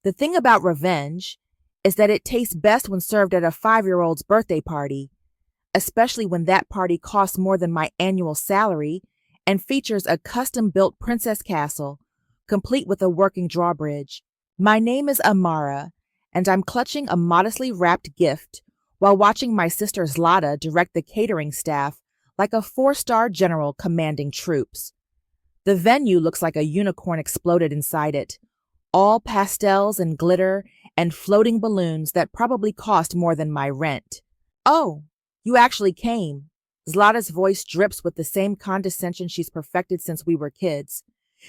The thing about revenge is that it tastes best when served at a 5-year-old's birthday party, especially when that party costs more than my annual salary and features a custom-built princess castle, complete with a working drawbridge. My name is Amara, and I'm clutching a modestly wrapped gift while watching my sister Zlata direct the catering staff like a 4-star general commanding troops. The venue looks like a unicorn exploded inside it, all pastels and glitter and floating balloons that probably cost more than my rent. Oh, you actually came. Zlata's voice drips with the same condescension she's perfected since we were kids.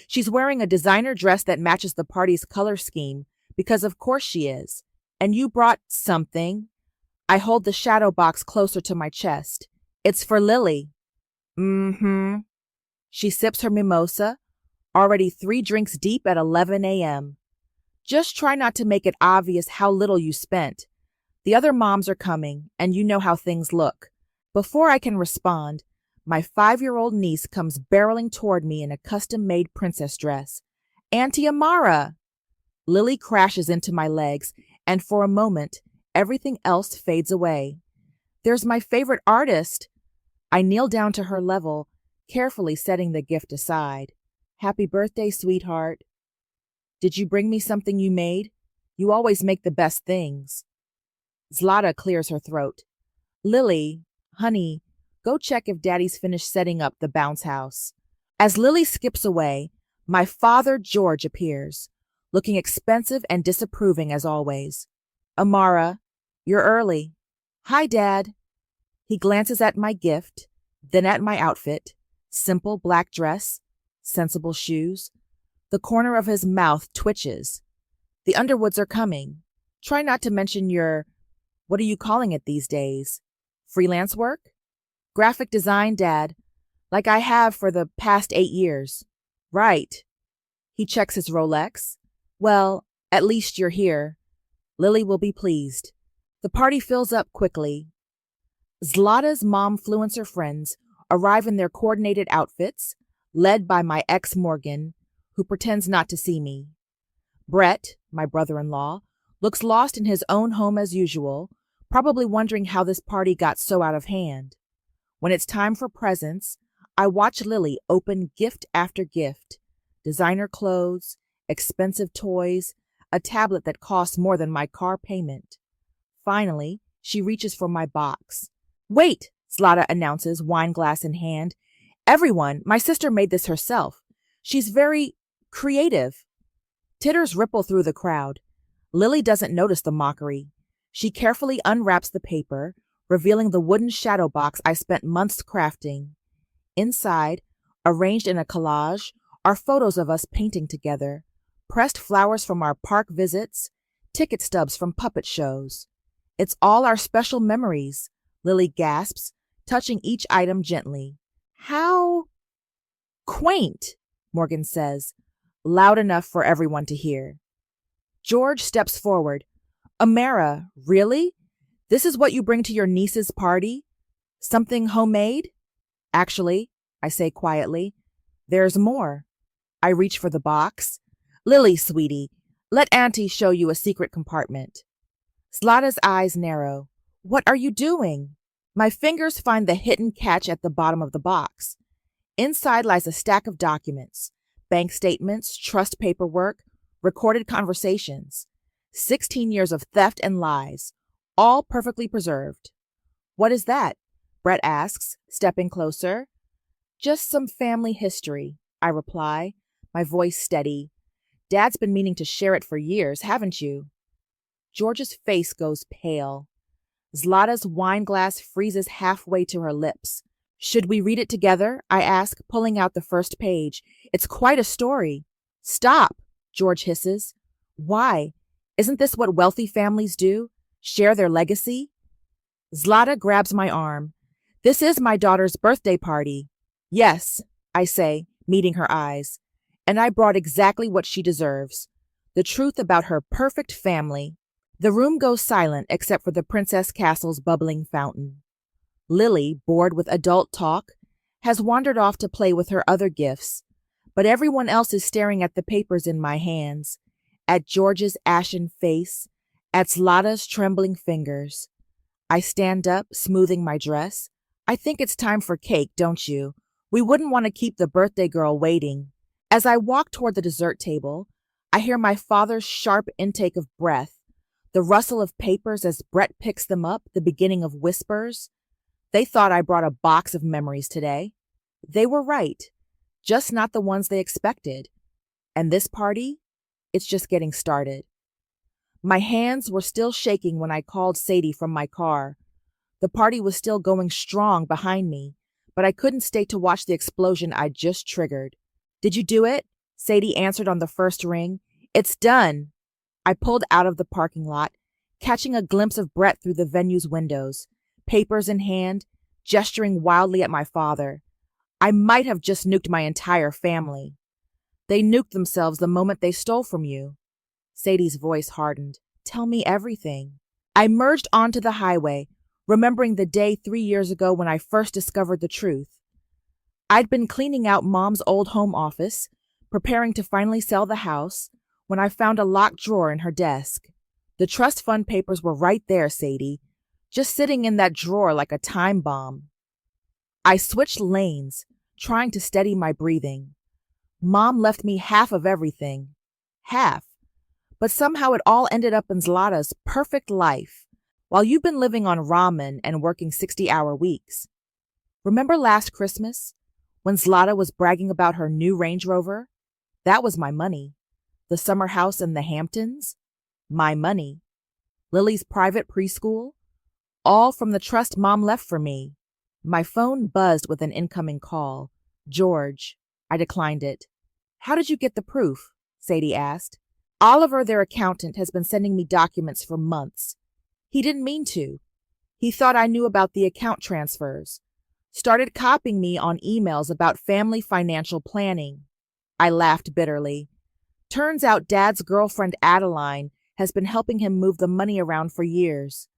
She's wearing a designer dress that matches the party's color scheme, because of course she is. And you brought something. I hold the shadow box closer to my chest. It's for Lily. Mm-hmm. She sips her mimosa, already 3 drinks deep at 11 a.m. Just try not to make it obvious how little you spent. The other moms are coming, and you know how things look. Before I can respond, my 5-year-old niece comes barreling toward me in a custom-made princess dress. Auntie Amara! Lily crashes into my legs, and for a moment, everything else fades away. There's my favorite artist. I kneel down to her level, carefully setting the gift aside. Happy birthday, sweetheart. Did you bring me something you made? You always make the best things. Zlata clears her throat. Lily, honey, go check if Daddy's finished setting up the bounce house. As Lily skips away, my father, George, appears, looking expensive and disapproving as always. Amara, you're early. Hi, Dad. He glances at my gift, then at my outfit. Simple black dress, sensible shoes. The corner of his mouth twitches. The Underwoods are coming. Try not to mention your, what are you calling it these days? Freelance work? Graphic design, Dad, like I have for the past 8 years. Right. He checks his Rolex. Well, at least you're here. Lily will be pleased. The party fills up quickly. Zlata's momfluencer friends arrive in their coordinated outfits, led by my ex Morgan, who pretends not to see me. Brett, my brother-in-law, looks lost in his own home as usual, probably wondering how this party got so out of hand. When it's time for presents, I watch Lily open gift after gift. Designer clothes, expensive toys, a tablet that costs more than my car payment. Finally, she reaches for my box. Wait, Zlata announces, wine glass in hand. Everyone, my sister made this herself. She's very creative. Titters ripple through the crowd. Lily doesn't notice the mockery. She carefully unwraps the paper, revealing the wooden shadow box I spent months crafting. Inside, arranged in a collage, are photos of us painting together, pressed flowers from our park visits, ticket stubs from puppet shows. It's all our special memories, Lily gasps, touching each item gently. How quaint, Morgan says, loud enough for everyone to hear. George steps forward. Amara, really? This is what you bring to your niece's party? Something homemade? Actually, I say quietly, there's more. I reach for the box. Lily, sweetie, let Auntie show you a secret compartment. Zlata's eyes narrow. What are you doing? My fingers find the hidden catch at the bottom of the box. Inside lies a stack of documents, bank statements, trust paperwork, recorded conversations. 16 years of theft and lies, all perfectly preserved. What is that? Brett asks, stepping closer. Just some family history, I reply, my voice steady. Dad's been meaning to share it for years, haven't you? George's face goes pale. Zlata's wine glass freezes halfway to her lips. Should we read it together? I ask, pulling out the first page. It's quite a story. Stop, George hisses. Why? Isn't this what wealthy families do? Share their legacy? Zlata grabs my arm. This is my daughter's birthday party. Yes, I say, meeting her eyes. And I brought exactly what she deserves. The truth about her perfect family. The room goes silent except for the Princess Castle's bubbling fountain. Lily, bored with adult talk, has wandered off to play with her other gifts, but everyone else is staring at the papers in my hands, at George's ashen face, at Zlata's trembling fingers. I stand up, smoothing my dress. I think it's time for cake, don't you? We wouldn't want to keep the birthday girl waiting. As I walk toward the dessert table, I hear my father's sharp intake of breath, the rustle of papers as Brett picks them up, the beginning of whispers. They thought I brought a box of memories today. They were right, just not the ones they expected. And this party, it's just getting started. My hands were still shaking when I called Sadie from my car. The party was still going strong behind me, but I couldn't stay to watch the explosion I'd just triggered. Did you do it? Sadie answered on the first ring. It's done. I pulled out of the parking lot, catching a glimpse of Brett through the venue's windows, papers in hand, gesturing wildly at my father. I might have just nuked my entire family. They nuked themselves the moment they stole from you. Sadie's voice hardened. Tell me everything. I merged onto the highway, remembering the day 3 years ago when I first discovered the truth. I'd been cleaning out Mom's old home office, preparing to finally sell the house, when I found a locked drawer in her desk. The trust fund papers were right there, Sadie, just sitting in that drawer like a time bomb. I switched lanes, trying to steady my breathing. Mom left me half of everything. Half. But somehow it all ended up in Zlata's perfect life, while you've been living on ramen and working 60-hour weeks. Remember last Christmas, when Zlata was bragging about her new Range Rover? That was my money. The summer house in the Hamptons? My money. Lily's private preschool? All from the trust Mom left for me. My phone buzzed with an incoming call. George. I declined it. How did you get the proof? Sadie asked. Oliver, their accountant, has been sending me documents for months. He didn't mean to. He thought I knew about the account transfers. Started copying me on emails about family financial planning. I laughed bitterly. Turns out Dad's girlfriend Adeline has been helping him move the money around for years.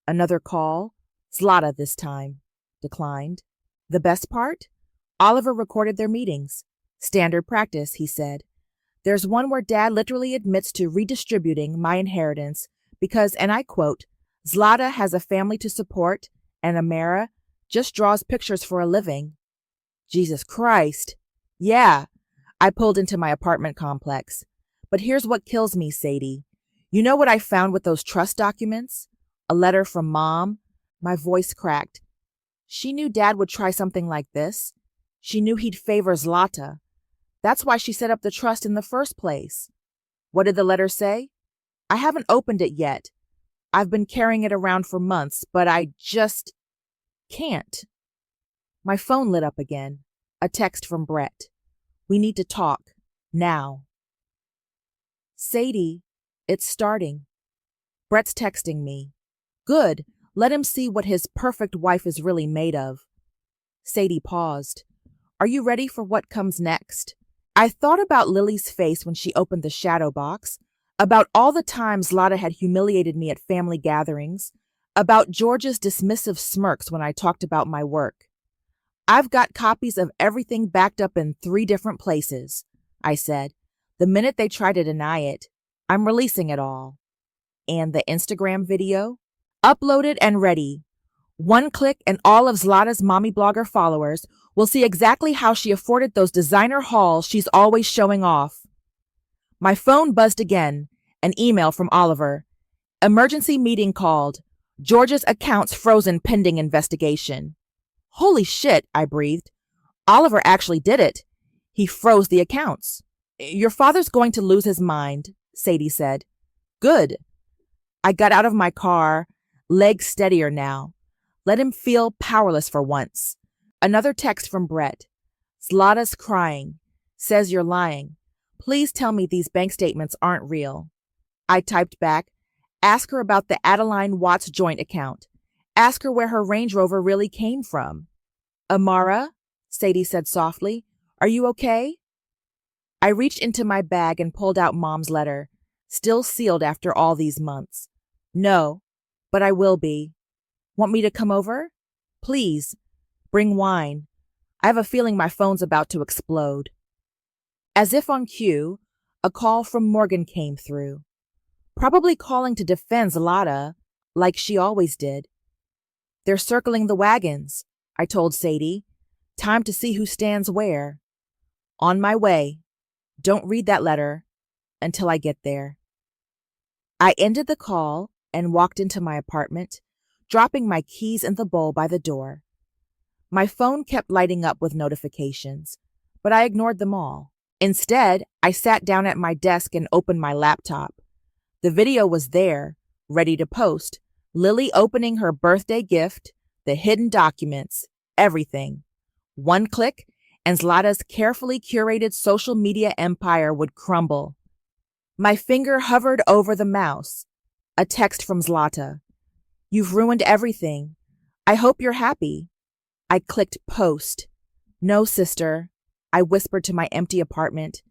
Another call. Zlata this time. Declined. The best part? Oliver recorded their meetings. Standard practice, he said. There's one where Dad literally admits to redistributing my inheritance because, and I quote, Zlata has a family to support and Amara just draws pictures for a living. Jesus Christ. Yeah. I pulled into my apartment complex. But here's what kills me, Sadie. You know what I found with those trust documents? A letter from Mom. My voice cracked. She knew Dad would try something like this. She knew he'd favor Zlata. That's why she set up the trust in the first place. What did the letter say? I haven't opened it yet. I've been carrying it around for months, but I just can't. My phone lit up again. A text from Brett. We need to talk. Now. Sadie, it's starting. Brett's texting me. Good. Let him see what his perfect wife is really made of. Sadie paused. Are you ready for what comes next? I thought about Lily's face when she opened the shadow box, about all the times Zlata had humiliated me at family gatherings, about George's dismissive smirks when I talked about my work. I've got copies of everything backed up in 3 different places, I said. The minute they try to deny it, I'm releasing it all. And the Instagram video? Uploaded and ready. 1 click and all of Zlata's mommy blogger followers will see exactly how she afforded those designer hauls she's always showing off. My phone buzzed again, an email from Oliver. Emergency meeting called. George's accounts frozen pending investigation. Holy shit, I breathed. Oliver actually did it. He froze the accounts. Your father's going to lose his mind, Sadie said. Good. I got out of my car, legs steadier now. Let him feel powerless for once. Another text from Brett. Zlata's crying. Says you're lying. Please tell me these bank statements aren't real. I typed back. Ask her about the Adeline Watts joint account. Ask her where her Range Rover really came from. Amara, Sadie said softly, are you okay? I reached into my bag and pulled out Mom's letter, still sealed after all these months. No, but I will be. Want me to come over? Please. Bring wine. I have a feeling my phone's about to explode. As if on cue, A call from Morgan came through, probably calling to defend Zlata, like she always did. They're circling the wagons, I told Sadie. Time to see who stands where. On my way. Don't read that letter until I get there. I ended the call and walked into my apartment, dropping my keys in the bowl by the door. My phone kept lighting up with notifications, but I ignored them all. Instead, I sat down at my desk and opened my laptop. The video was there, ready to post. Lily opening her birthday gift, the hidden documents, everything. One click, and Zlata's carefully curated social media empire would crumble. My finger hovered over the mouse. A text from Zlata. You've ruined everything. I hope you're happy. I clicked post. No, sister, I whispered to my empty apartment.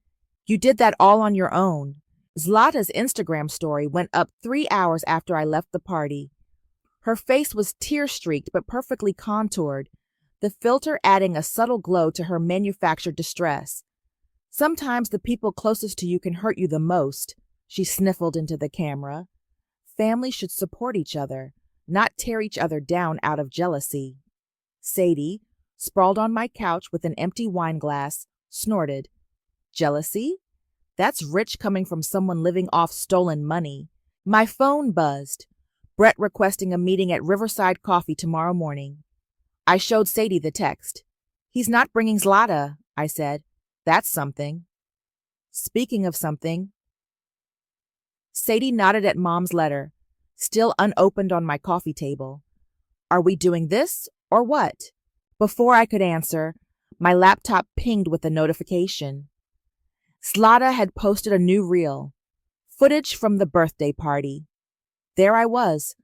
You did that all on your own. Zlata's Instagram story went up 3 hours after I left the party. Her face was tear-streaked but perfectly contoured, the filter adding a subtle glow to her manufactured distress. Sometimes the people closest to you can hurt you the most, she sniffled into the camera. Families should support each other, not tear each other down out of jealousy. Sadie, sprawled on my couch with an empty wine glass, snorted. Jealousy? That's rich coming from someone living off stolen money. My phone buzzed. Brett requesting a meeting at Riverside Coffee tomorrow morning. I showed Sadie the text. He's not bringing Zlata, I said. That's something. Speaking of something. Sadie nodded at Mom's letter, still unopened on my coffee table. Are we doing this or what? Before I could answer, my laptop pinged with a notification. Zlata had posted a new reel, footage from the birthday party. There I was,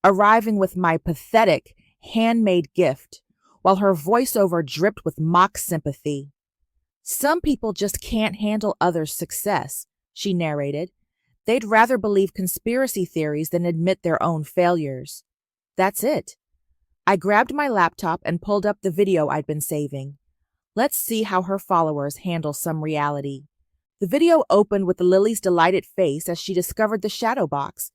arriving with my pathetic, handmade gift, while her voiceover dripped with mock sympathy. Some people just can't handle others' success, she narrated. They'd rather believe conspiracy theories than admit their own failures. That's it. I grabbed my laptop and pulled up the video I'd been saving. Let's see how her followers handle some reality. The video opened with Lily's delighted face as she discovered the shadow box.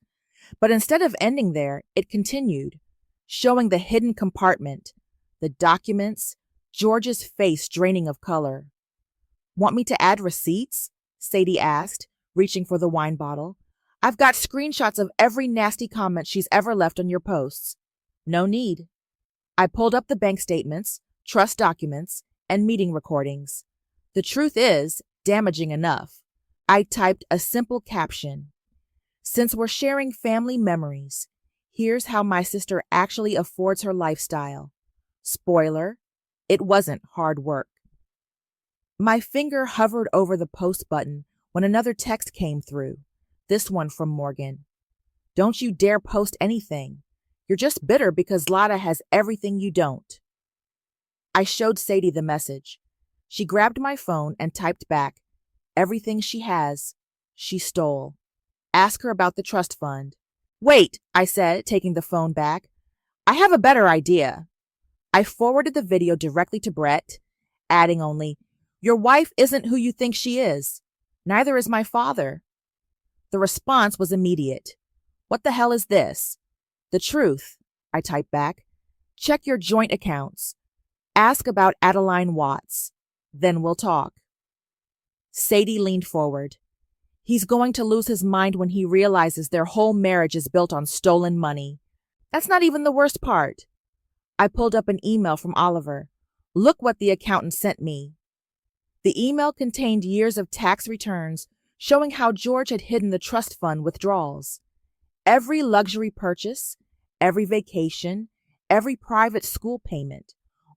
But instead of ending there, it continued, showing the hidden compartment, the documents, George's face draining of color. Want me to add receipts? Sadie asked, reaching for the wine bottle. I've got screenshots of every nasty comment she's ever left on your posts. No need. I pulled up the bank statements, trust documents, and meeting recordings. The truth is, damaging enough. I typed a simple caption. Since we're sharing family memories, here's how my sister actually affords her lifestyle. Spoiler, it wasn't hard work. My finger hovered over the post button when another text came through, this one from Morgan. Don't you dare post anything. You're just bitter because Zlata has everything you don't. I showed Sadie the message. She grabbed my phone and typed back, everything she has, she stole. Ask her about the trust fund. Wait, I said, taking the phone back. I have a better idea. I forwarded the video directly to Brett, adding only, your wife isn't who you think she is. Neither is my father. The response was immediate. What the hell is this? The truth, I typed back. Check your joint accounts. Ask about Adeline Watts. Then we'll talk. Sadie leaned forward. He's going to lose his mind when he realizes their whole marriage is built on stolen money. That's not even the worst part. I pulled up an email from Oliver. Look what the accountant sent me. The email contained years of tax returns showing how George had hidden the trust fund withdrawals. Every luxury purchase, every vacation, every private school payment,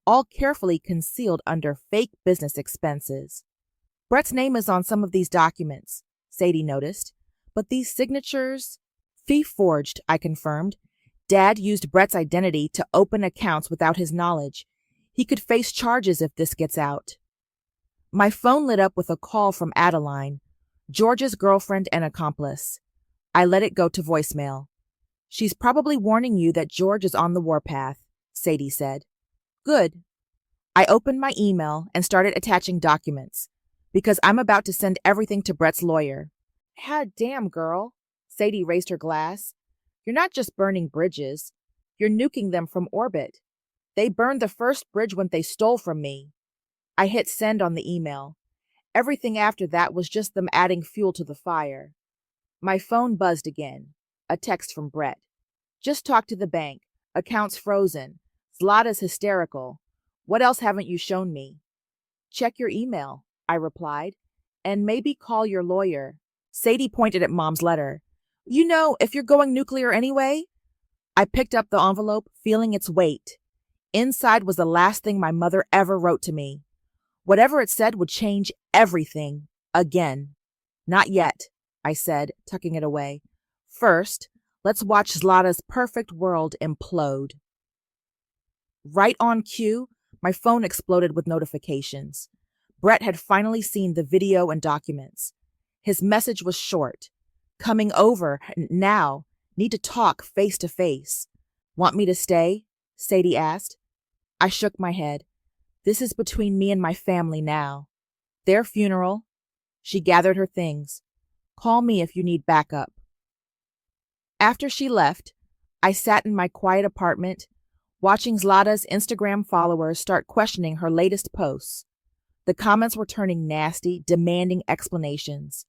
all carefully concealed under fake business expenses. Brett's name is on some of these documents, Sadie noticed, but these signatures? Fee-forged, I confirmed. Dad used Brett's identity to open accounts without his knowledge. He could face charges if this gets out. My phone lit up with a call from Adeline, George's girlfriend and accomplice. I let it go to voicemail. She's probably warning you that George is on the warpath, Sadie said. Good. I opened my email and started attaching documents. Because I'm about to send everything to Brett's lawyer. God damn, girl. Sadie raised her glass. You're not just burning bridges. You're nuking them from orbit. They burned the first bridge when they stole from me. I hit send on the email. Everything after that was just them adding fuel to the fire. My phone buzzed again. A text from Brett. Just talked to the bank. Accounts frozen. Zlata's hysterical. What else haven't you shown me? Check your email, I replied, and maybe call your lawyer. Sadie pointed at Mom's letter. You know, if you're going nuclear anyway? I picked up the envelope, feeling its weight. Inside was the last thing my mother ever wrote to me. Whatever it said would change everything. Again. Not yet, I said, tucking it away. First, let's watch Zlata's perfect world implode. Right on cue, my phone exploded with notifications. Brett had finally seen the video and documents. His message was short. Coming over, now. Need to talk face to face. Want me to stay? Sadie asked. I shook my head. This is between me and my family now. Their funeral. She gathered her things. Call me if you need backup. After she left, I sat in my quiet apartment, watching Zlata's Instagram followers start questioning her latest posts. The comments were turning nasty, demanding explanations.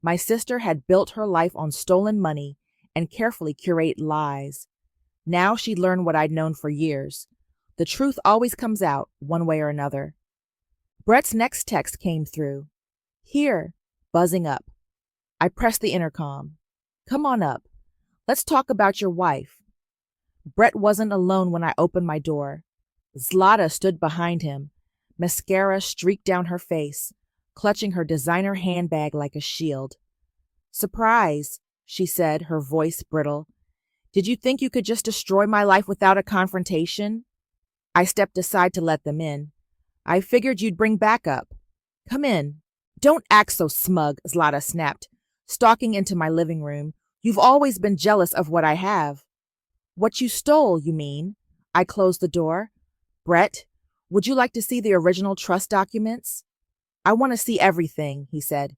My sister had built her life on stolen money and carefully curated lies. Now she'd learned what I'd known for years. The truth always comes out, one way or another. Brett's next text came through. Here, buzzing up. I pressed the intercom. Come on up. Let's talk about your wife. Brett wasn't alone when I opened my door. Zlata stood behind him. Mascara streaked down her face, clutching her designer handbag like a shield. Surprise, she said, her voice brittle. Did you think you could just destroy my life without a confrontation? I stepped aside to let them in. I figured you'd bring backup. Come in. Don't act so smug, Zlata snapped, stalking into my living room. You've always been jealous of what I have. What you stole, you mean? I closed the door. Brett, would you like to see the original trust documents? I want to see everything, he said,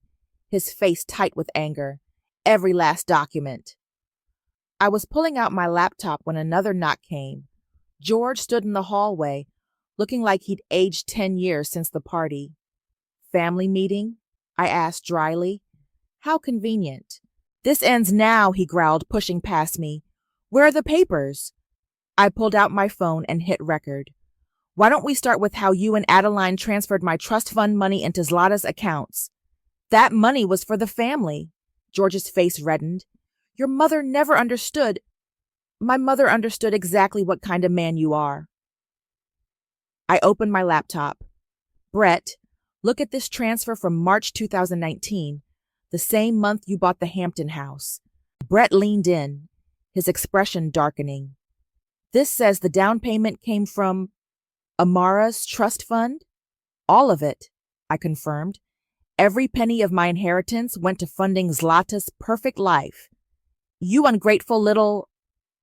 his face tight with anger. Every last document. I was pulling out my laptop when another knock came. George stood in the hallway, looking like he'd aged 10 years since the party. Family meeting? I asked dryly. How convenient. This ends now, he growled, pushing past me. Where are the papers? I pulled out my phone and hit record. Why don't we start with how you and Adeline transferred my trust fund money into Zlata's accounts? That money was for the family. George's face reddened. Your mother never understood. My mother understood exactly what kind of man you are. I opened my laptop. Brett, look at this transfer from March 2019, the same month you bought the Hampton house. Brett leaned in, his expression darkening. This says the down payment came from Amara's trust fund? All of it, I confirmed. Every penny of my inheritance went to funding Zlata's perfect life. You ungrateful little...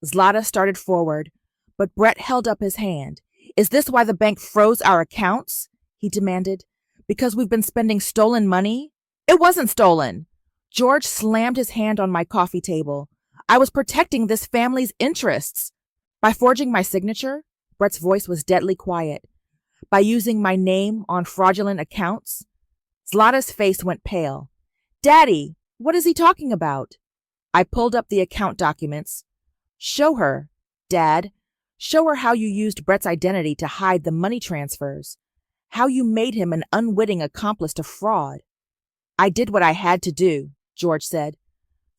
Zlata started forward, but Brett held up his hand. Is this why the bank froze our accounts? He demanded. Because we've been spending stolen money? It wasn't stolen. George slammed his hand on my coffee table. I was protecting this family's interests. By forging my signature, Brett's voice was deadly quiet. By using my name on fraudulent accounts? Zlata's face went pale. Daddy, what is he talking about? I pulled up the account documents. Show her, Dad. Show her how you used Brett's identity to hide the money transfers. How you made him an unwitting accomplice to fraud. I did what I had to do, George said.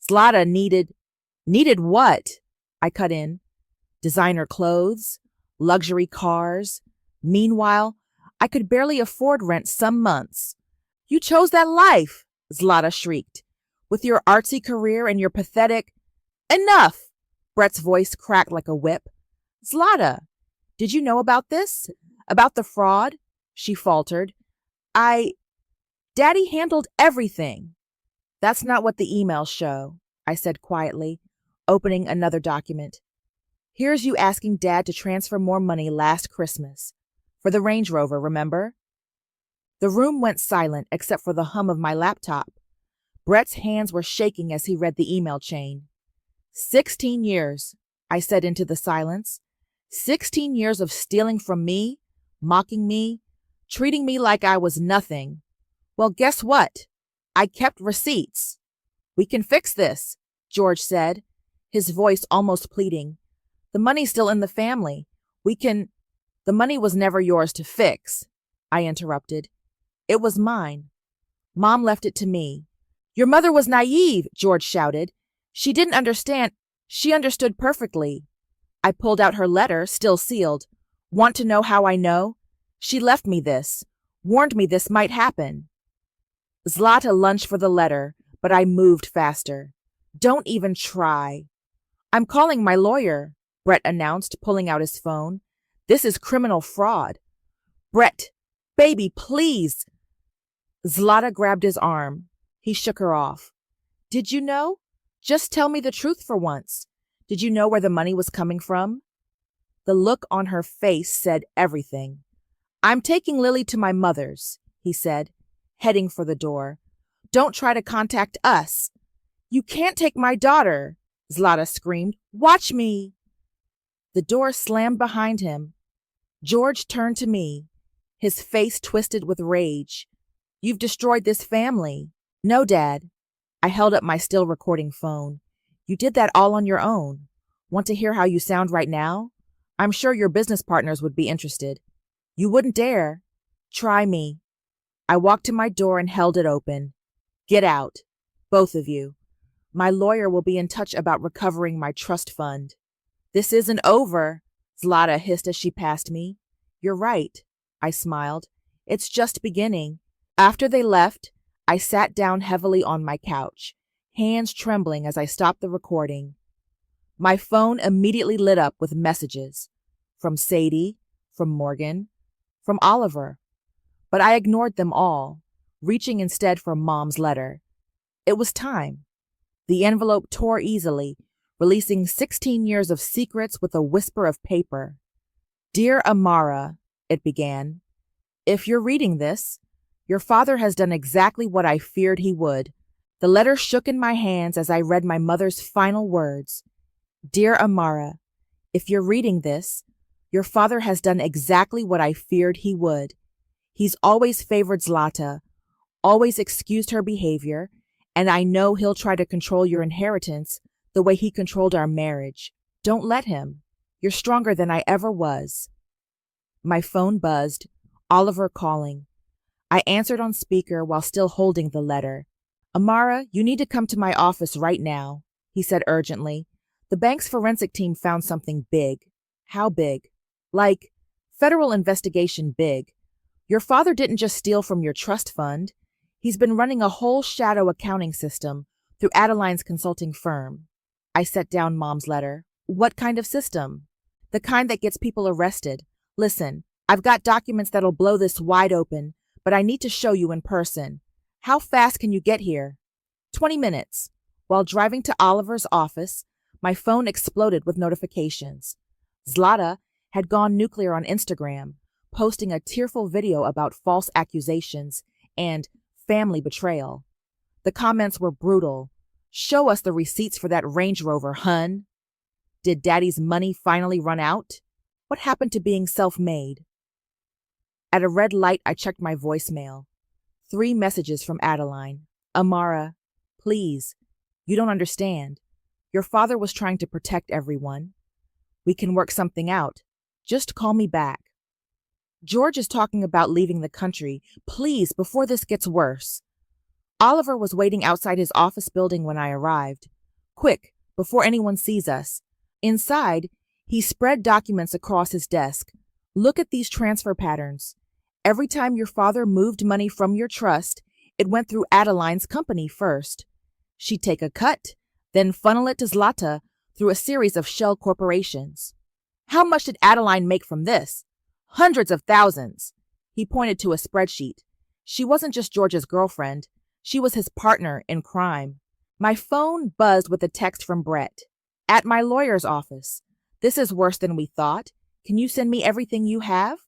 Zlata needed... Needed what? I cut in. Designer clothes, luxury cars. Meanwhile, I could barely afford rent some months. You chose that life, Zlata shrieked. With your artsy career and your pathetic... Enough! Brett's voice cracked like a whip. Zlata, did you know about this? About the fraud? She faltered. Daddy handled everything. That's not what the emails show, I said quietly, opening another document. Here's you asking Dad to transfer more money last Christmas. For the Range Rover, remember? The room went silent except for the hum of my laptop. Brett's hands were shaking as he read the email chain. 16 years, I said into the silence. 16 years of stealing from me, mocking me, treating me like I was nothing. Well, guess what? I kept receipts. We can fix this, George said, his voice almost pleading. The money's still in the family. The money was never yours to fix, I interrupted. It was mine. Mom left it to me. Your mother was naive, George shouted. She didn't understand. She understood perfectly. I pulled out her letter, still sealed. Want to know how I know? She left me this, warned me this might happen. Zlata lunged for the letter, but I moved faster. Don't even try. I'm calling my lawyer, Brett announced, pulling out his phone. This is criminal fraud. Brett, baby, please. Zlata grabbed his arm. He shook her off. Did you know? Just tell me the truth for once. Did you know where the money was coming from? The look on her face said everything. I'm taking Lily to my mother's, he said, heading for the door. Don't try to contact us. You can't take my daughter, Zlata screamed. Watch me. The door slammed behind him. George turned to me, his face twisted with rage. You've destroyed this family. No, Dad. I held up my still recording phone. You did that all on your own. Want to hear how you sound right now? I'm sure your business partners would be interested. You wouldn't dare. Try me. I walked to my door and held it open. Get out, both of you. My lawyer will be in touch about recovering my trust fund. This isn't over, Zlata hissed as she passed me. You're right, I smiled. It's just beginning. After they left, I sat down heavily on my couch, hands trembling as I stopped the recording. My phone immediately lit up with messages. From Sadie, from Morgan, from Oliver. But I ignored them all, reaching instead for Mom's letter. It was time. The envelope tore easily, releasing 16 years of secrets with a whisper of paper. Dear Amara, it began, if you're reading this, your father has done exactly what I feared he would. The letter shook in my hands as I read my mother's final words. Dear Amara, if you're reading this, your father has done exactly what I feared he would. He's always favored Zlata, always excused her behavior, and I know he'll try to control your inheritance the way he controlled our marriage. Don't let him. You're stronger than I ever was. My phone buzzed, Oliver calling. I answered on speaker while still holding the letter. Amara, you need to come to my office right now, he said urgently. The bank's forensic team found something big. How big? Like, federal investigation big. Your father didn't just steal from your trust fund. He's been running a whole shadow accounting system through Adeline's consulting firm. I set down Mom's letter. What kind of system? The kind that gets people arrested. Listen, I've got documents that'll blow this wide open, but I need to show you in person. How fast can you get here? 20 minutes. While driving to Oliver's office, my phone exploded with notifications. Zlata had gone nuclear on Instagram, posting a tearful video about false accusations and family betrayal. The comments were brutal. Show us the receipts for that Range Rover, hun. Did Daddy's money finally run out? What happened to being self-made? At a red light, I checked my voicemail. 3 messages from Adeline. Amara, please, you don't understand. Your father was trying to protect everyone. We can work something out. Just call me back. George is talking about leaving the country. Please, before this gets worse. Oliver was waiting outside his office building when I arrived. Quick, before anyone sees us. Inside, he spread documents across his desk. Look at these transfer patterns. Every time your father moved money from your trust, it went through Adeline's company first. She'd take a cut, then funnel it to Zlata through a series of shell corporations. How much did Adeline make from this? Hundreds of thousands. He pointed to a spreadsheet. She wasn't just George's girlfriend. She was his partner in crime. My phone buzzed with a text from Brett. At my lawyer's office. This is worse than we thought. Can you send me everything you have?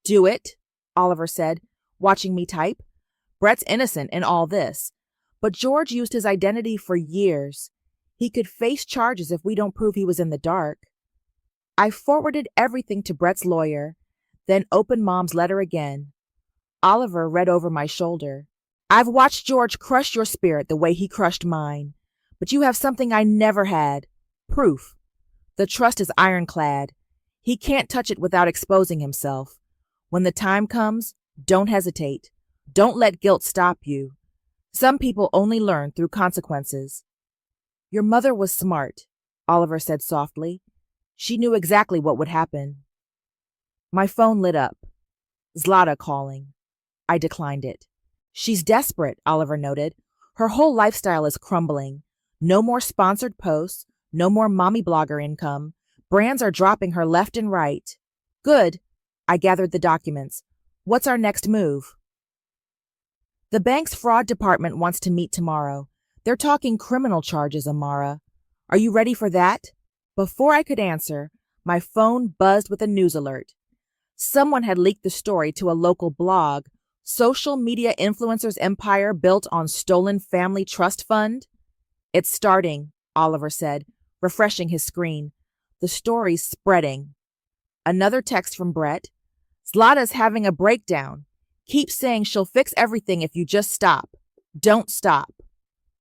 Do it, Oliver said. watching me type. Brett's innocent in all this, but George used his identity for years. He could face charges if we don't prove he was in the dark. I forwarded everything to Brett's lawyer, then opened Mom's letter again. Oliver read over my shoulder. I've watched George crush your spirit the way he crushed mine, but you have something I never had. Proof. The trust is ironclad. He can't touch it without exposing himself. When the time comes, don't hesitate. Don't let guilt stop you. Some people only learn through consequences. Your mother was smart, Oliver said softly. She knew exactly what would happen. My phone lit up. Zlata calling. I declined it. She's desperate, Oliver noted. Her whole lifestyle is crumbling. No more sponsored posts, no more mommy blogger income. Brands are dropping her left and right. Good. I gathered the documents. What's our next move? The bank's fraud department wants to meet tomorrow. They're talking criminal charges, Amara. Are you ready for that? Before I could answer, my phone buzzed with a news alert. Someone had leaked the story to a local blog. Social media influencers' empire built on stolen family trust fund? It's starting, Oliver said, refreshing his screen. The story's spreading. Another text from Brett. Zlata's having a breakdown. Keep saying she'll fix everything if you just stop. Don't stop.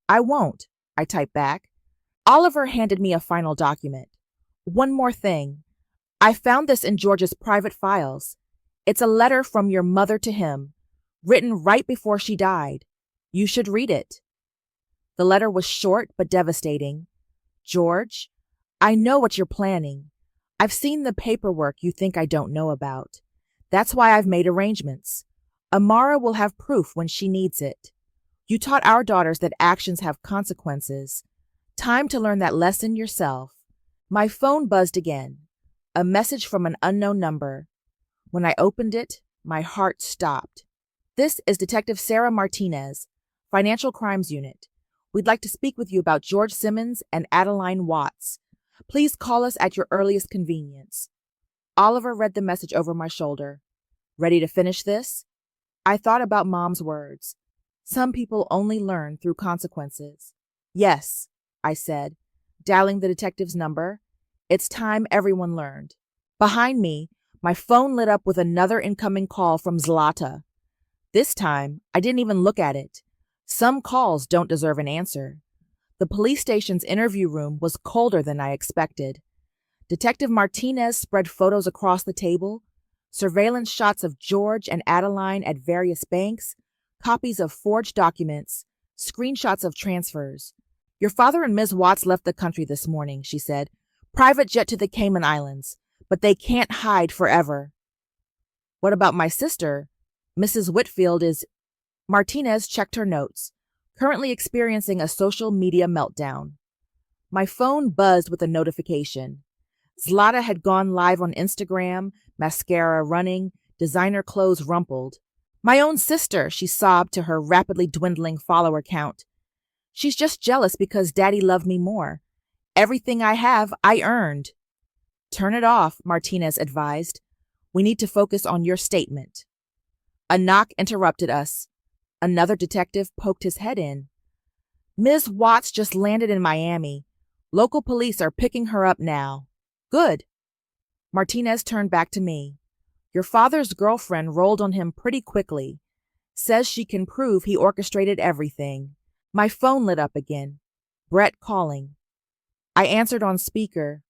I won't, I typed back. Oliver handed me a final document. One more thing. I found this in George's private files. It's a letter from your mother to him, written right before she died. You should read it. The letter was short but devastating. George, I know what you're planning. I've seen the paperwork you think I don't know about. That's why I've made arrangements. Amara will have proof when she needs it. You taught our daughters that actions have consequences. Time to learn that lesson yourself. My phone buzzed again. A message from an unknown number. When I opened it, my heart stopped. This is Detective Sarah Martinez, Financial Crimes Unit. We'd like to speak with you about George Simmons and Adeline Watts. Please call us at your earliest convenience. Oliver read the message over my shoulder. Ready to finish this? I thought about Mom's words. Some people only learn through consequences. Yes, I said, dialing the detective's number. It's time everyone learned. Behind me, my phone lit up with another incoming call from Zlata. This time, I didn't even look at it. Some calls don't deserve an answer. The police station's interview room was colder than I expected. Detective Martinez spread photos across the table, surveillance shots of George and Adeline at various banks, copies of forged documents, screenshots of transfers. Your father and Ms. Watts left the country this morning, she said. Private jet to the Cayman Islands, but they can't hide forever. What about my sister? Mrs. Whitfield is... Martinez checked her notes, currently experiencing a social media meltdown. My phone buzzed with a notification. Zlata had gone live on Instagram, mascara running, designer clothes rumpled. My own sister, she sobbed to her rapidly dwindling follower count. She's just jealous because Daddy loved me more. Everything I have, I earned. Turn it off, Martinez advised. We need to focus on your statement. A knock interrupted us. Another detective poked his head in. Ms. Watts just landed in Miami. Local police are picking her up now. Good. Martinez turned back to me. Your father's girlfriend rolled on him pretty quickly. Says she can prove he orchestrated everything. My phone lit up again. Brett calling. I answered on speaker.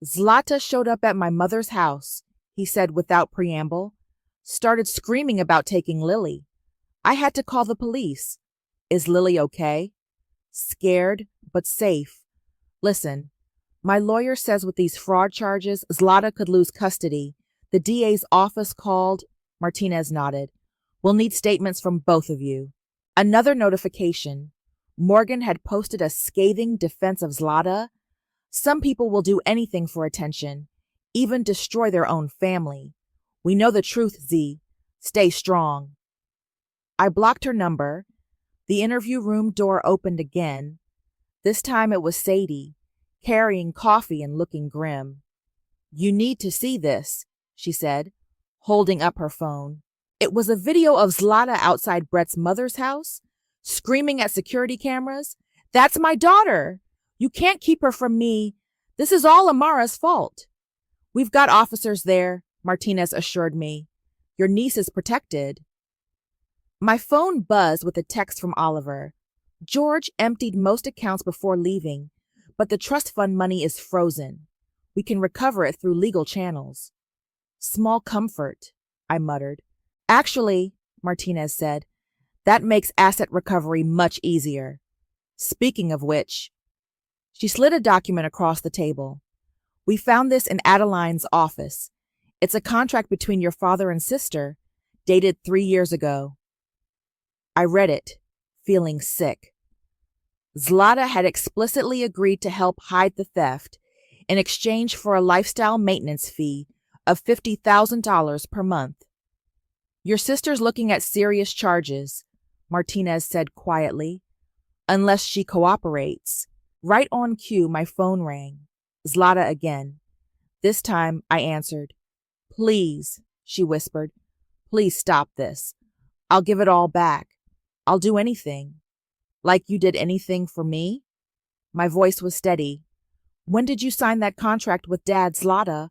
Zlata showed up at my mother's house, he said without preamble. Started screaming about taking Lily. I had to call the police. Is Lily okay? Scared, but safe. Listen, my lawyer says with these fraud charges, Zlata could lose custody. The DA's office called. Martinez nodded. We'll need statements from both of you. Another notification. Morgan had posted a scathing defense of Zlata. Some people will do anything for attention, even destroy their own family. We know the truth, Z. Stay strong. I blocked her number. The interview room door opened again. This time it was Sadie, carrying coffee and looking grim. You need to see this, she said, holding up her phone. It was a video of Zlata outside Brett's mother's house, screaming at security cameras, "That's my daughter! You can't keep her from me. This is all Amara's fault." "We've got officers there," Martinez assured me. "Your niece is protected." My phone buzzed with a text from Oliver. "George emptied most accounts before leaving, but the trust fund money is frozen. We can recover it through legal channels." "Small comfort," I muttered. "Actually," Martinez said, "that makes asset recovery much easier. Speaking of which," she slid a document across the table. "We found this in Adeline's office. It's a contract between your father and sister, dated 3 years ago." I read it, feeling sick. Zlata had explicitly agreed to help hide the theft in exchange for a lifestyle maintenance fee of $50,000 per month. "Your sister's looking at serious charges," Martinez said quietly, "unless she cooperates." Right on cue, my phone rang. Zlata again. This time, I answered. "Please," she whispered, "please stop this. I'll give it all back. I'll do anything." "Like you did anything for me?" My voice was steady. "When did you sign that contract with Dad, Zlata?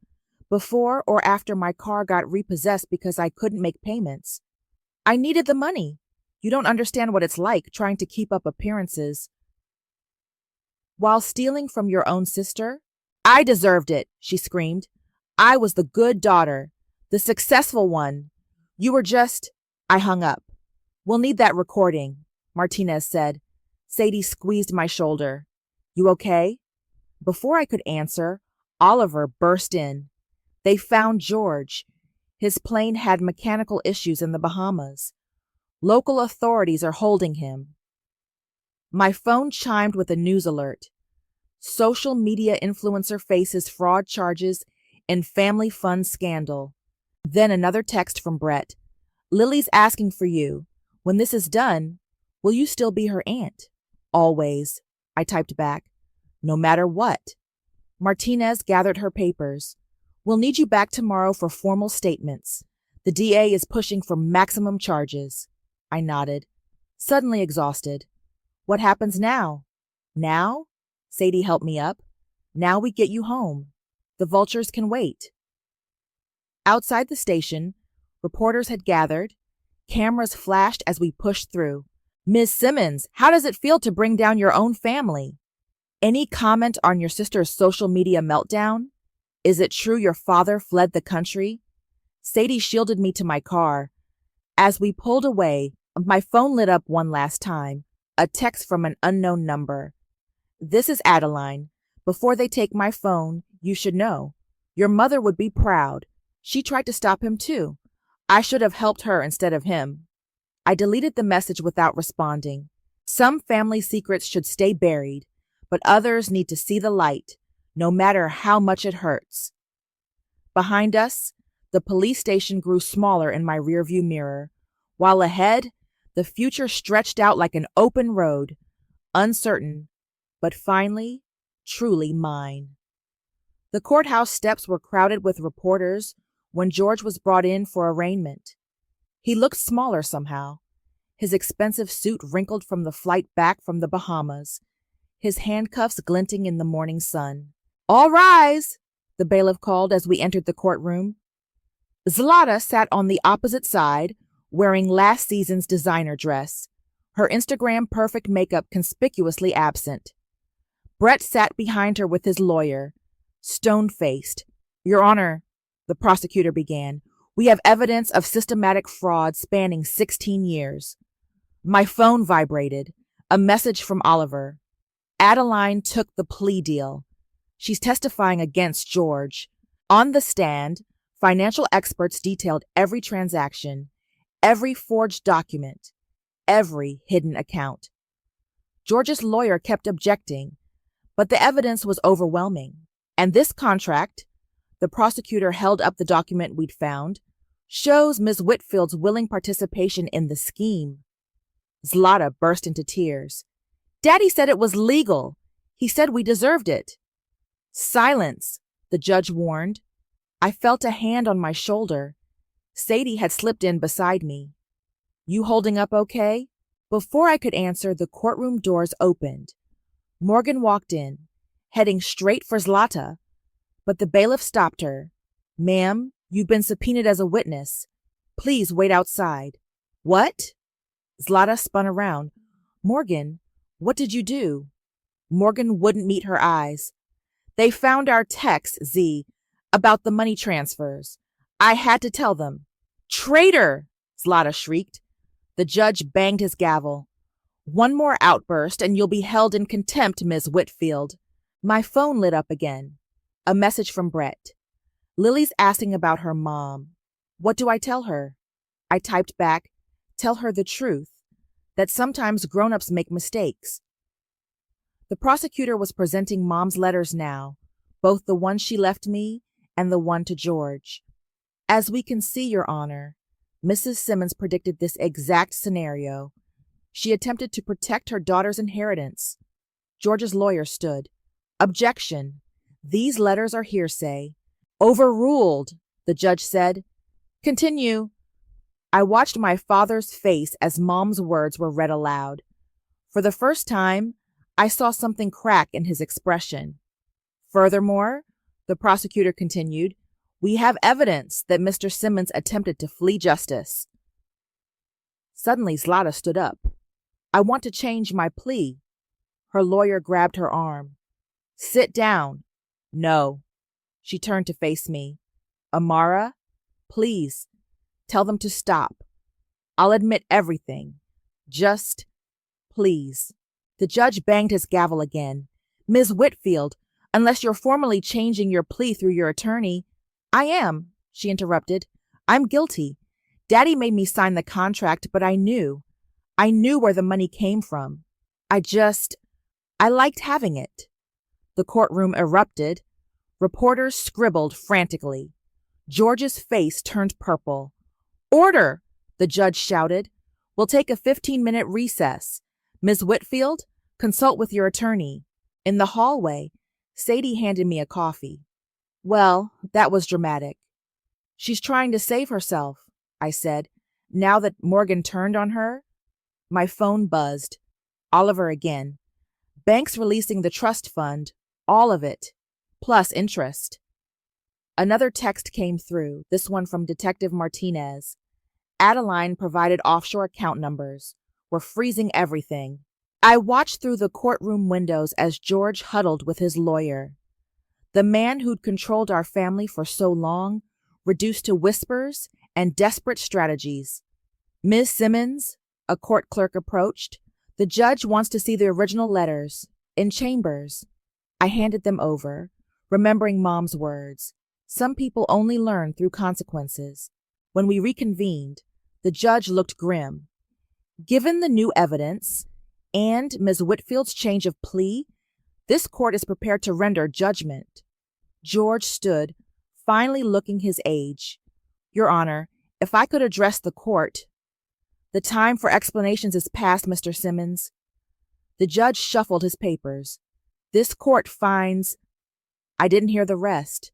Before or after my car got repossessed because I couldn't make payments? I needed the money. You don't understand what it's like trying to keep up appearances while stealing from your own sister." "I deserved it," she screamed. "I was the good daughter, the successful one. You were just—" I hung up. "We'll need that recording," Martinez said. Sadie squeezed my shoulder. "You okay?" Before I could answer, Oliver burst in. "They found George. His plane had mechanical issues in the Bahamas. Local authorities are holding him." My phone chimed with a news alert. "Social media influencer faces fraud charges in family fund scandal." Then another text from Brett. "Lily's asking for you. When this is done, will you still be her aunt?" "Always," I typed back. "No matter what." Martinez gathered her papers. "We'll need you back tomorrow for formal statements. The DA is pushing for maximum charges." I nodded, suddenly exhausted. "What happens now?" "Now?" Sadie helped me up. "Now we get you home. The vultures can wait." Outside the station, reporters had gathered. Cameras flashed as we pushed through. "Ms. Simmons, how does it feel to bring down your own family? Any comment on your sister's social media meltdown? Is it true your father fled the country?" Sadie shielded me to my car. As we pulled away, my phone lit up one last time. A text from an unknown number. "This is Adeline. Before they take my phone, you should know. Your mother would be proud. She tried to stop him too. I should have helped her instead of him." I deleted the message without responding. Some family secrets should stay buried, but others need to see the light, no matter how much it hurts. Behind us, the police station grew smaller in my rearview mirror, while ahead, the future stretched out like an open road, uncertain, but finally, truly mine. The courthouse steps were crowded with reporters when George was brought in for arraignment. He looked smaller somehow, his expensive suit wrinkled from the flight back from the Bahamas, his handcuffs glinting in the morning sun. "All rise," the bailiff called as we entered the courtroom. Zlata sat on the opposite side, wearing last season's designer dress, her Instagram-perfect makeup conspicuously absent. Brett sat behind her with his lawyer, stone-faced. "Your Honor," the prosecutor began, "we have evidence of systematic fraud spanning 16 years. My phone vibrated. A message from Oliver. "Adeline took the plea deal. She's testifying against George. On the stand, financial experts detailed every transaction, every forged document, every hidden account." George's lawyer kept objecting, but the evidence was overwhelming. "And this contract," the prosecutor held up the document we'd found, "shows Ms. Whitfield's willing participation in the scheme." Zlata burst into tears. "Daddy said it was legal. He said we deserved it." "Silence," the judge warned. I felt a hand on my shoulder. Sadie had slipped in beside me. You holding up okay? Before I could answer, the courtroom doors opened. Morgan walked in, heading straight for Zlata, but the bailiff stopped her. Ma'am, you've been subpoenaed as a witness. Please wait outside. What? Zlata spun around. Morgan, what did you do? Morgan wouldn't meet her eyes. They found our text, Z, about the money transfers. I had to tell them. Traitor! Zlata shrieked. The judge banged his gavel. One more outburst and you'll be held in contempt, Ms. Whitfield. My phone lit up again. A message from Brett. Lily's asking about her mom. What do I tell her? I typed back, tell her the truth, that sometimes grown-ups make mistakes. The prosecutor was presenting Mom's letters now, both the one she left me and the one to George. As we can see, Your Honor, Mrs. Simmons predicted this exact scenario. She attempted to protect her daughter's inheritance. George's lawyer stood. Objection. These letters are hearsay. Overruled, the judge said. Continue. I watched my father's face as Mom's words were read aloud. For the first time, I saw something crack in his expression. Furthermore, the prosecutor continued, we have evidence that Mr. Simmons attempted to flee justice. Suddenly, Zlata stood up. I want to change my plea. Her lawyer grabbed her arm. Sit down. No. She turned to face me. Amara, please, tell them to stop. I'll admit everything. Just, please. The judge banged his gavel again. Ms. Whitfield, unless you're formally changing your plea through your attorney. I am, she interrupted. I'm guilty. Daddy made me sign the contract, but I knew where the money came from. I liked having it. The courtroom erupted. Reporters scribbled frantically. George's face turned purple. Order, the judge shouted. We'll take a 15-minute recess. Ms. Whitfield, consult with your attorney. In the hallway, Sadie handed me a coffee. Well, that was dramatic. She's trying to save herself, I said, now that Morgan turned on her. My phone buzzed. Oliver again. Banks releasing the trust fund, all of it, plus interest. Another text came through, this one from Detective Martinez. Adeline provided offshore account numbers. We're freezing everything. I watched through the courtroom windows as George huddled with his lawyer. The man who'd controlled our family for so long, reduced to whispers and desperate strategies. Ms. Simmons, a court clerk approached. The judge wants to see the original letters, in chambers. I handed them over, remembering Mom's words. Some people only learn through consequences. When we reconvened, the judge looked grim. Given the new evidence and Ms. Whitfield's change of plea, this court is prepared to render judgment. George stood, finally looking his age. Your Honor, if I could address the court. The time for explanations is past, Mr. Simmons. The judge shuffled his papers. This court finds... I didn't hear the rest.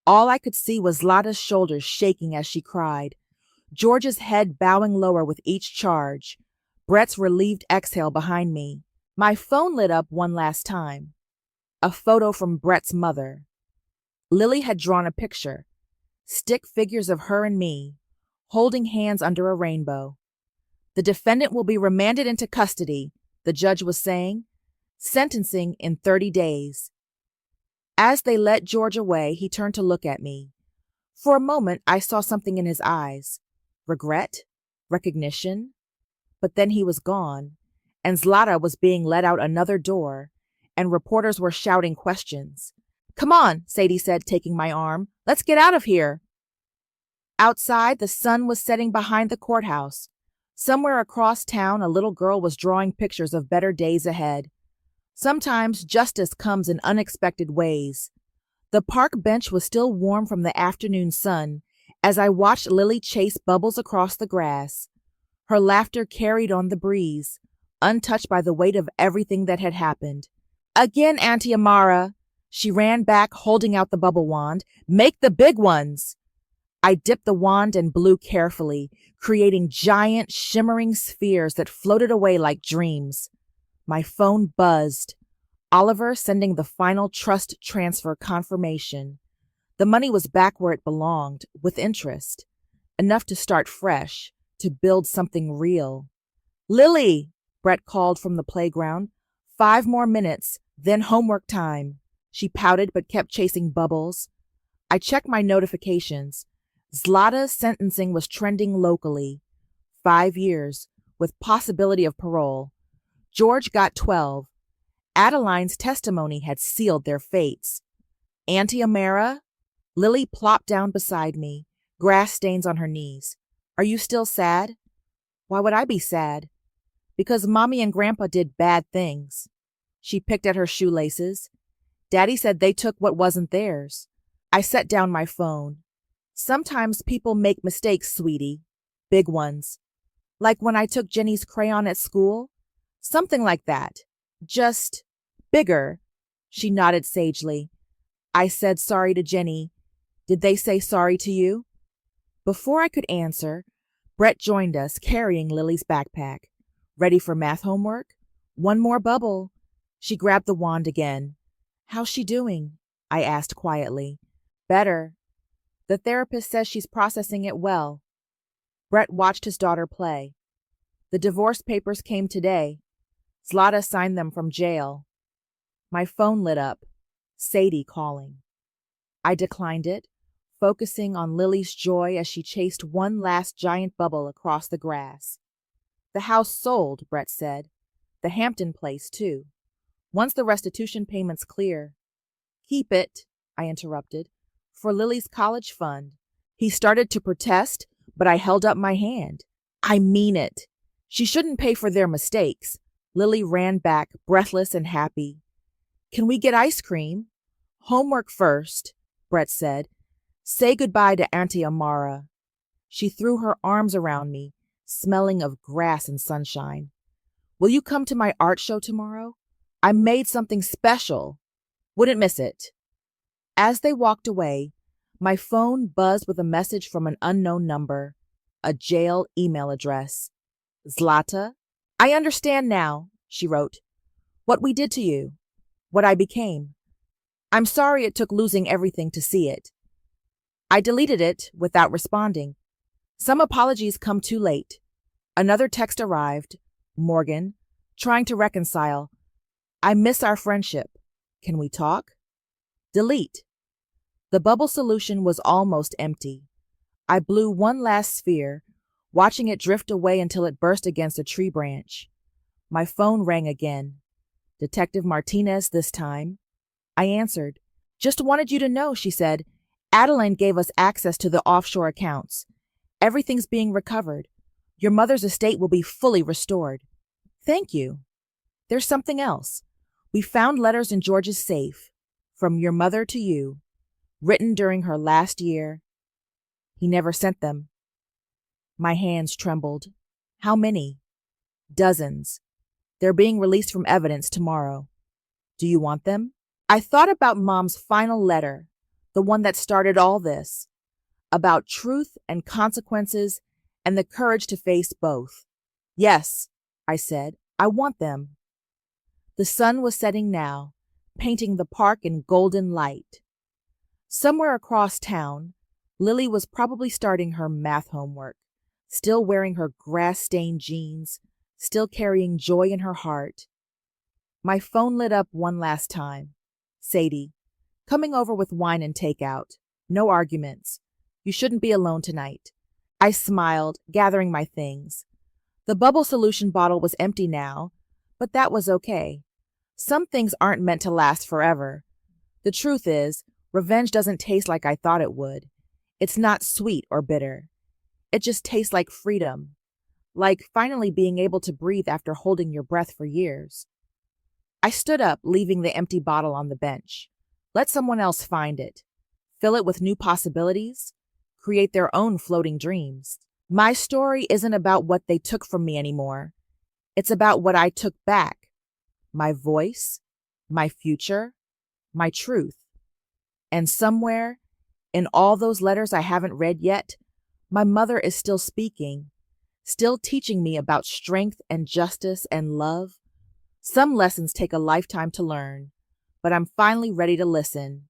All I could see was Zlata's shoulders shaking as she cried, George's head bowing lower with each charge, Brett's relieved exhale behind me. My phone lit up one last time. A photo from Brett's mother. Lily had drawn a picture, stick figures of her and me, holding hands under a rainbow. The defendant will be remanded into custody, the judge was saying, sentencing in 30 days. As they led George away, he turned to look at me. For a moment, I saw something in his eyes. Regret? Recognition? But then he was gone, and Zlata was being led out another door, and reporters were shouting questions. Come on, Sadie said, taking my arm. Let's get out of here. Outside, the sun was setting behind the courthouse. Somewhere across town, a little girl was drawing pictures of better days ahead. Sometimes justice comes in unexpected ways. The park bench was still warm from the afternoon sun as I watched Lily chase bubbles across the grass. Her laughter carried on the breeze, untouched by the weight of everything that had happened. Again, Auntie Amara. She ran back, holding out the bubble wand. Make the big ones. I dipped the wand and blew carefully, creating giant, shimmering spheres that floated away like dreams. My phone buzzed. Oliver sending the final trust transfer confirmation. The money was back where it belonged, with interest. Enough to start fresh, to build something real. Lily, Brett called from the playground. 5 more minutes, then homework time. She pouted but kept chasing bubbles. I checked my notifications. Zlata's sentencing was trending locally. 5 years, with possibility of parole. George got 12. Adeline's testimony had sealed their fates. Auntie Amara? Lily plopped down beside me, grass stains on her knees. Are you still sad? Why would I be sad? Because Mommy and Grandpa did bad things. She picked at her shoelaces. Daddy said they took what wasn't theirs. I set down my phone. Sometimes people make mistakes, sweetie. Big ones. Like when I took Jenny's crayon at school. Something like that. Just bigger. She nodded sagely. I said sorry to Jenny. Did they say sorry to you? Before I could answer, Brett joined us, carrying Lily's backpack. Ready for math homework? 1 more bubble. She grabbed the wand again. How's she doing? I asked quietly. Better. The therapist says she's processing it well. Brett watched his daughter play. The divorce papers came today. Zlata signed them from jail. My phone lit up. Sadie calling. I declined it, focusing on Lily's joy as she chased one last giant bubble across the grass. The house sold, Brett said. The Hampton place, too. Once the restitution payments clear. Keep it, I interrupted, for Lily's college fund. He started to protest, but I held up my hand. I mean it. She shouldn't pay for their mistakes. Lily ran back, breathless and happy. Can we get ice cream? Homework first, Brett said. Say goodbye to Auntie Amara. She threw her arms around me, smelling of grass and sunshine. Will you come to my art show tomorrow? I made something special. Wouldn't miss it. As they walked away, my phone buzzed with a message from an unknown number, a jail email address. Zlata? I understand now, she wrote. What we did to you. What I became. I'm sorry it took losing everything to see it. I deleted it without responding. Some apologies come too late. Another text arrived. Morgan, trying to reconcile. I miss our friendship. Can we talk? Delete. The bubble solution was almost empty. I blew one last sphere, watching it drift away until it burst against a tree branch. My phone rang again. Detective Martinez this time. I answered. Just wanted you to know, she said. Adeline gave us access to the offshore accounts. Everything's being recovered. Your mother's estate will be fully restored. Thank you. There's something else. We found letters in George's safe, from your mother to you, written during her last year. He never sent them. My hands trembled. How many? Dozens. They're being released from evidence tomorrow. Do you want them? I thought about Mom's final letter, the one that started all this, about truth and consequences and the courage to face both. Yes, I said, I want them. The sun was setting now, painting the park in golden light. Somewhere across town, Lily was probably starting her math homework, still wearing her grass-stained jeans, still carrying joy in her heart. My phone lit up one last time. Sadie, coming over with wine and takeout. No arguments. You shouldn't be alone tonight. I smiled, gathering my things. The bubble solution bottle was empty now, but that was okay. Some things aren't meant to last forever. The truth is, revenge doesn't taste like I thought it would. It's not sweet or bitter. It just tastes like freedom, like finally being able to breathe after holding your breath for years. I stood up, leaving the empty bottle on the bench. Let someone else find it. Fill it with new possibilities. Create their own floating dreams. My story isn't about what they took from me anymore. It's about what I took back. My voice, my future, my truth. And somewhere, In all those letters I haven't read yet, my mother is still speaking, still teaching me about strength and justice and love. Some lessons take a lifetime to learn, but I'm finally ready to listen.